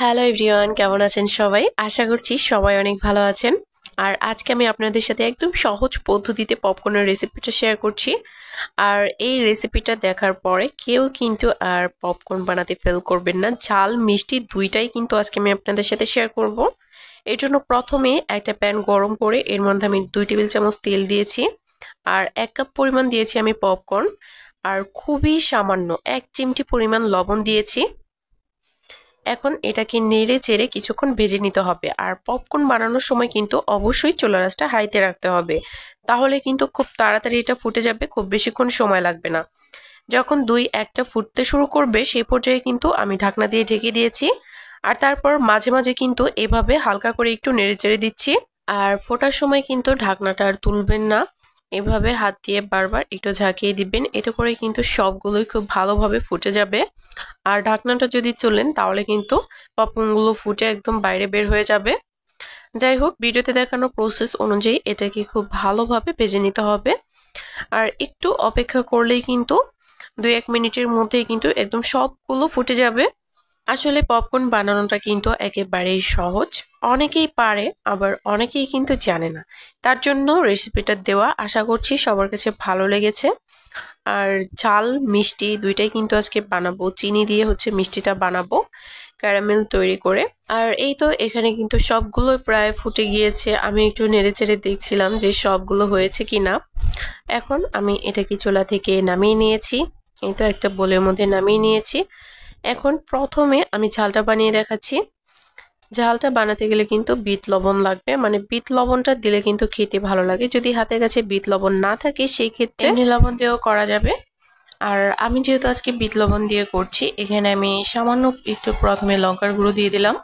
Hello everyone, কেমন আছেন সবাই? আশা করছি সবাই অনেক ভালো আছেন। আর আজকে আমি আপনাদের সাথে একদম সহজ পদ্ধতিতে পপকর্নের রেসিপিটা শেয়ার করছি। আর এই রেসিপিটা দেখার পরে কেউ কিন্তু আর পপকর্ন বানাতে ফেল করবেন না। ঝাল মিষ্টি দুইটাই কিন্তু আজকে আমি আপনাদের সাথে শেয়ার করব। এর জন্য প্রথমে একটা প্যান গরম করে এর মধ্যে আমি 2 টেবিল চামচ তেল দিয়েছি। আর 1 কাপ পরিমাণ দিয়েছি আমি পপকর্ন। আর খুবই সামান্য 1 চিমটি পরিমাণ লবণ দিয়েছি। এখন এটাকে নেড়ে চেড়ে কিছুক্ষণ ভেজে নিতে হবে। আর পপকর্ন বানানোর সময় কিন্তু অবশ্যই চুলার আঁচটা হাইতে রাখতে হবে, তাহলে কিন্তু খুব তাড়াতাড়ি এটা ফুটে যাবে, খুব বেশিক্ষণ সময় লাগবে না। যখন একটা ফুটতে শুরু করবে সেই পর্যায়ে কিন্তু আমি ঢাকনা দিয়ে ঢেকে দিয়েছি। আর তারপর মাঝে মাঝে কিন্তু এভাবে হালকা করে একটু নেড়ে চেড়ে দিচ্ছি। আর ফোটার সময় কিন্তু ঢাকনাটা আর তুলবেন না, এভাবে হাত দিয়ে বারবার একটু ঝাঁকিয়ে দিবেন। এতে করে কিন্তু সবগুলোই খুব ভালোভাবে ফুটে যাবে। আর ঢাকনাটা যদি তুলেন তাহলে কিন্তু পপকর্নগুলো ফুটে একদম বাইরে বের হয়ে যাবে। যাই হোক, ভিডিওতে দেখানো প্রসেস অনুযায়ী এটাকে খুব ভালোভাবে ভেজে নিতে হবে। আর একটু অপেক্ষা করলেই কিন্তু 2-1 মিনিটের মধ্যেই কিন্তু একদম সবগুলো ফুটে যাবে। আসলে পপকর্ন বানানোটা কিন্তু একেবারেই সহজ। অনেকেই পারে, আবার অনেকেই কিন্তু জানে না। তার জন্য রেসিপিটা দেওয়া, আশা করছি সবার কাছে ভালো লেগেছে। আর ঝাল মিষ্টি দুইটাই কিন্তু আজকে বানাবো। চিনি দিয়ে মিষ্টিটা বানাবো ক্যারামেল তৈরি করে। আর এই তো এখানে কিন্তু সবগুলো প্রায় ফুটে গিয়েছে। আমি একটু নেড়েচেড়ে দেখছিলাম যে সবগুলো হয়েছে কিনা। এখন আমি এটাকে চুলা থেকে নামিয়ে নিয়েছি। এই তো একটা বোলের মধ্যে নামিয়ে নিয়েছি। এখন প্রথমে আমি ঝালটা বানিয়ে দেখাচ্ছি। ঝালটা বানাতে গেলে কিন্তু বিট লবণ লাগবে, মানে বিট লবণটা দিলে কিন্তু খেতে ভালো লাগে। যদি হাতের কাছে বিট লবণ না থাকে সেই ক্ষেত্রে এমনি লবণ দিয়েও করা যাবে। আর আমি যেহেতু আজকে বিট লবণ দিয়ে করছি, এখানে আমি সামান্য একটু প্রথমে লঙ্কার গুঁড়ো দিয়ে দিলাম।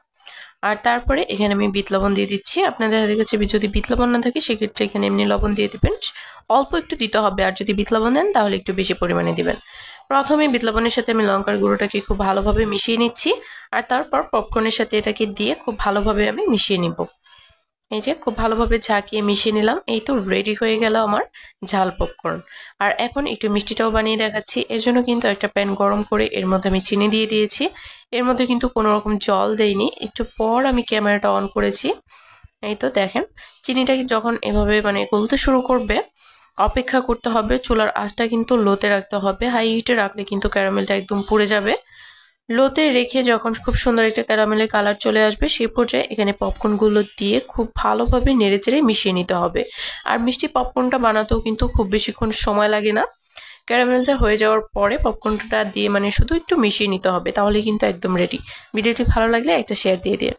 আর তারপরে এখানে আমি বিট লবণ দিয়ে দিচ্ছি। আপনাদের হাতের কাছে যদি বিট লবণ না থাকে সেক্ষেত্রে এখানে এমনি লবণ দিয়ে দিবেন। অল্প একটু দিতে হবে, আর যদি বিট লবণ দেন তাহলে একটু বেশি পরিমাণে দিবেন। প্রথমে বিট লবণের সাথে আমি লঙ্কার গুঁড়োটাকে খুব ভালোভাবে মিশিয়ে নিচ্ছি। আর তারপর পপকর্নের সাথে এটাকে দিয়ে খুব ভালোভাবে আমি মিশিয়ে নিব। এই যে খুব ভালোভাবে ঝাঁকিয়ে মিশিয়ে নিলাম। এই তো রেডি হয়ে গেল আমার ঝাল পপকর্ন। আর এখন একটু মিষ্টিটাও বানিয়ে দেখাচ্ছি। এর জন্য কিন্তু একটা প্যান গরম করে এর মধ্যে আমি চিনি দিয়ে দিয়েছি। এর মধ্যে কিন্তু কোনো রকম জল দেইনি, একটু পর আমি ক্যামেরাটা অন করেছি। এই তো দেখেন, চিনিটাকে যখন এভাবে গলতে শুরু করবে অপেক্ষা করতে হবে। চুলার আঁচটা কিন্তু লোতে রাখতে হবে, হাই হিটে রাখলে কিন্তু ক্যারামেলটা একদম পুড়ে যাবে। লোতে রেখে যখন খুব সুন্দর একটা ক্যারামেলের কালার চলে আসবে সেই পর্যায়ে এখানে পপকর্নগুলো দিয়ে খুব ভালোভাবে নেড়েচেড়ে মিশিয়ে নিতে হবে। আর মিষ্টি পপকর্নটা বানাতেও কিন্তু খুব বেশিক্ষণ সময় লাগে না। ক্যারামেলটা হয়ে যাওয়ার পরে পপকর্নটা দিয়ে শুধু একটু মিশিয়ে নিতে হবে, তাহলে কিন্তু একদম রেডি। ভিডিওটি ভালো লাগলে একটা শেয়ার দিয়ে দিন।